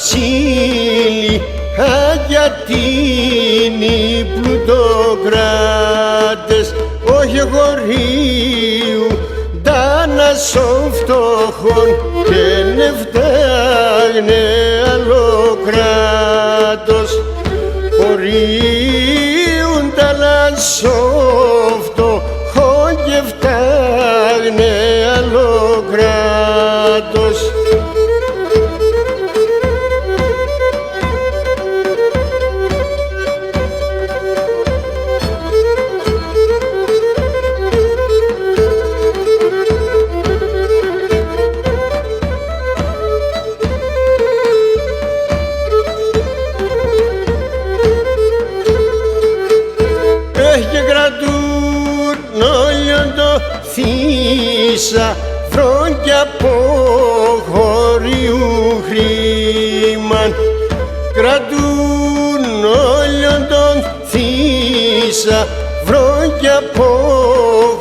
βασίλη αγιατίνοι πλουτοκράτες, όχι χωρίου δάνασον φτωχών και νεφτάγνε άλλο κράτος. Χωρίουν δάνασον φτωχών και φτάγνε άλλο κράτος. Και κρατούν όλο το θύσα φρόντια από χωρίου χρήμαν. Κρατούν όλο τον θύσα φρόντια από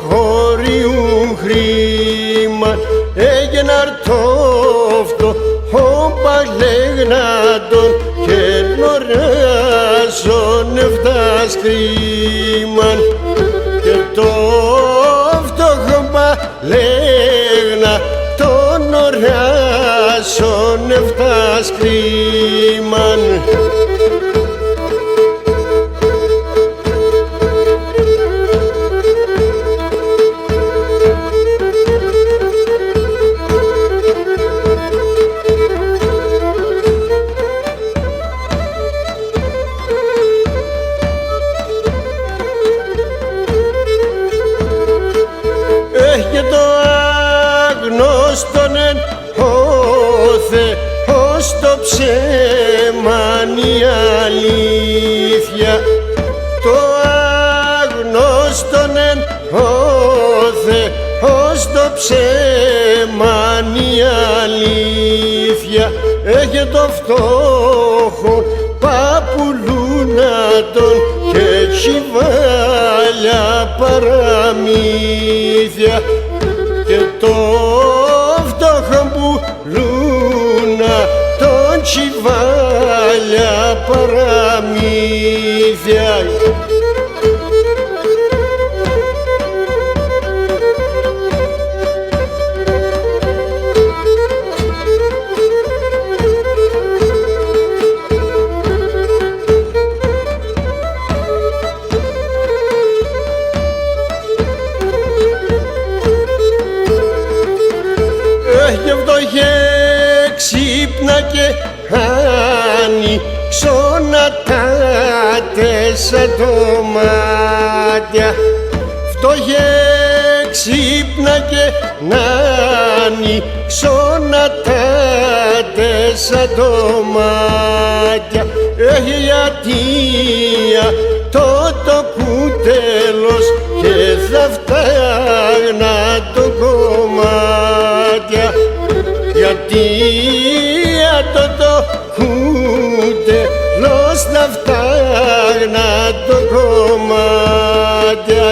χωρίου χρήμαν. Έγινε αρτόφτο ο παλεγνάτων και νοράζον εφτάς κρίμαν. Και το φτωχό παλεγνά τον νοράζον εφτάς κρίμαν. Και το άγνωστον εν ο Θεός το ψέμαν η αλήθεια. Το άγνωστον εν ο Θεός το ψέμαν η αλήθεια. Έχει το φτώχο παπουλούνατον και τσιβάλια παραμύθια. Και το φτώχο πουλούνα τον τσιβάλια παραμύθια. Και φτωχέ ξύπνα και άνοιξον τα τέσσερα δωμάτια. Φτωχέ ξύπνα και άνοιξον τα τέσσερα δωμάτια. Έχει αιτία το κουτέλος και θα φτάγνα το κομμάτια. Γιατί το κουτέλος θα φτάγνα το κομμάτια.